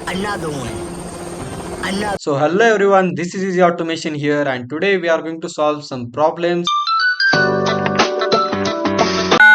another one, another. So hello everyone, this is Easy Automation here and today we are going to solve some problems.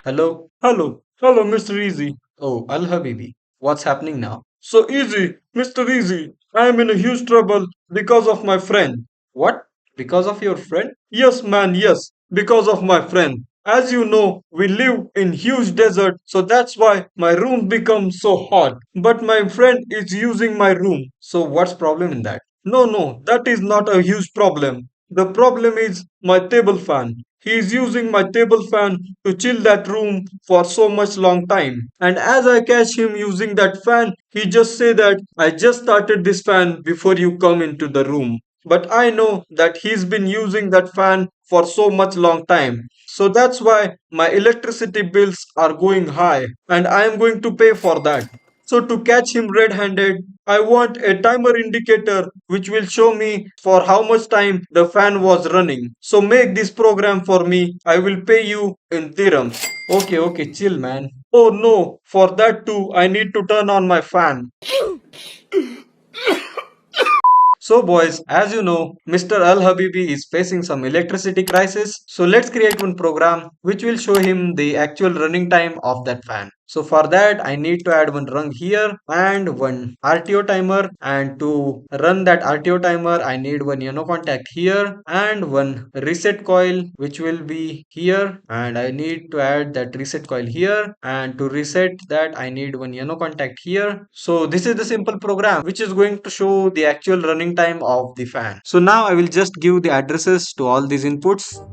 Hello, Mr. Easy. Oh, Al Habibi, what's happening now? So easy, Mr. Easy. I am in a huge trouble because of my friend. What? Because of your friend? Yes, man, yes, because of my friend. As you know, we live in huge desert, so that's why my room becomes so hot. But my friend is using my room. So what's problem in that? No, that is not a huge problem. The problem is my table fan. He is using my table fan to chill that room for so much long time. And as I catch him using that fan, he just say that I just started this fan before you come into the room. But I know that he's been using that fan for so much long time. So that's why my electricity bills are going high and I am going to pay for that. So to catch him red-handed, I want a timer indicator which will show me for how much time the fan was running. So make this program for me. I will pay you in dirhams. Okay, chill man. Oh no, for that too I need to turn on my fan. So boys, as you know, Mr. Al Habibi is facing some electricity crisis. So let's create one program which will show him the actual running time of that fan. So for that I need to add one rung here and one RTO timer, and to run that RTO timer I need one contact here and one reset coil which will be here, and I need to add that reset coil here, and to reset that I need one contact here. So this is the simple program which is going to show the actual running time of the fan. So now I will just give the addresses to all these inputs.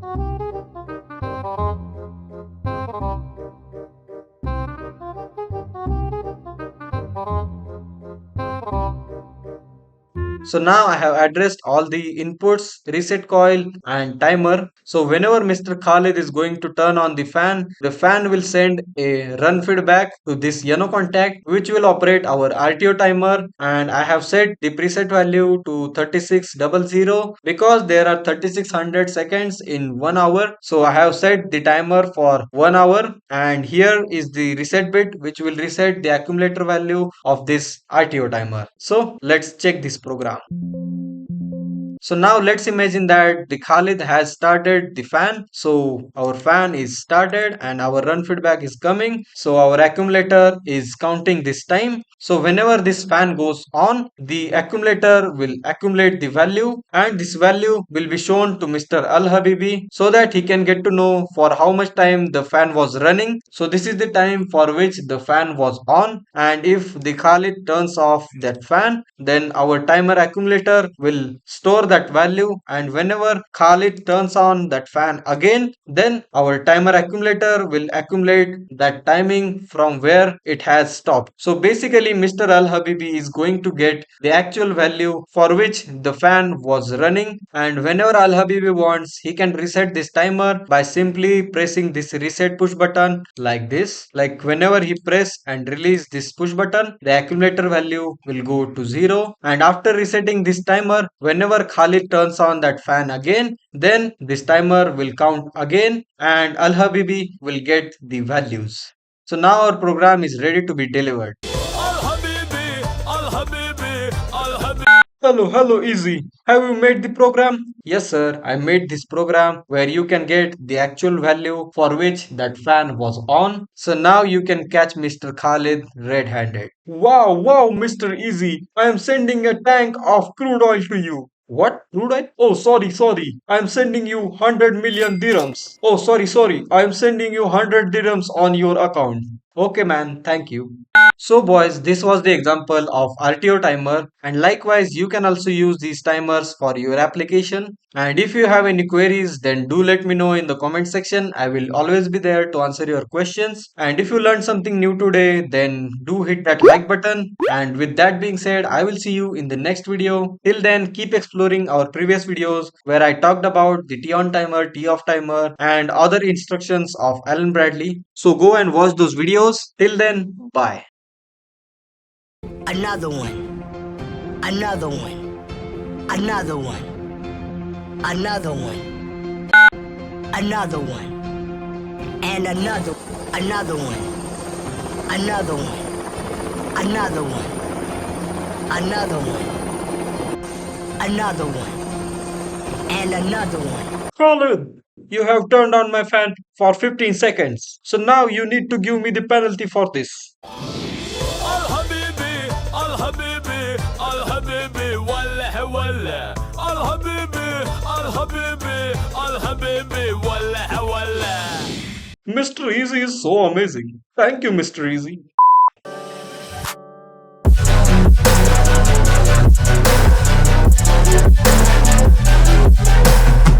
So now I have addressed all the inputs, reset coil and timer. So whenever Mr. Khalid is going to turn on the fan will send a run feedback to this contact which will operate our RTO timer, and I have set the preset value to 3600 because there are 3600 seconds in 1 hour. So I have set the timer for 1 hour, and here is the reset bit which will reset the accumulator value of this RTO timer. So let's check this program. So now let's imagine that the Khalid has started the fan. So our fan is started and our run feedback is coming. So our accumulator is counting this time. So whenever this fan goes on, the accumulator will accumulate the value, and this value will be shown to Mr. Al Habibi so that he can get to know for how much time the fan was running. So this is the time for which the fan was on, and if the Khalid turns off that fan, then our timer accumulator will store that value, and whenever Khalid turns on that fan again, then our timer accumulator will accumulate that timing from where it has stopped. So basically Mr. Al Habibi is going to get the actual value for which the fan was running, and whenever Al Habibi wants, he can reset this timer by simply pressing this reset push button like this. Like whenever he press and release this push button, the accumulator value will go to 0, and after resetting this timer, whenever Khalid turns on that fan again, then this timer will count again and Al Habibi will get the values. So now our program is ready to be delivered. Hello, Easy. Have you made the program? Yes sir, I made this program where you can get the actual value for which that fan was on. So now you can catch Mr. Khalid red-handed. Wow, Mr. Easy. I am sending a tank of crude oil to you. What? Crude oil? Oh, sorry. I am sending you 100 million dirhams. Oh, sorry. I am sending you 100 dirhams on your account. Okay man, thank you. So boys, this was the example of RTO timer, and likewise you can also use these timers for your application. And if you have any queries, then do let me know in the comment section. I will always be there to answer your questions. And if you learned something new today, then do hit that like button. And with that being said, I will see you in the next video. Till then, keep exploring our previous videos where I talked about the T on timer, T off timer and other instructions of Alan Bradley. So go and watch those videos. Till then, bye. Another one, another one, another one, another one, another one, and another one, another one, another one. Another one. Another one. And another one. Khalid, you have turned on my fan for 15 seconds. So now you need to give me the penalty for this. الحبيبي الحبيبي الحبيبي ولا ولا الحبيبي الحبيبي الحبيبي ولا ولا Mr. Easy is so amazing. Thank you, Mr. Easy.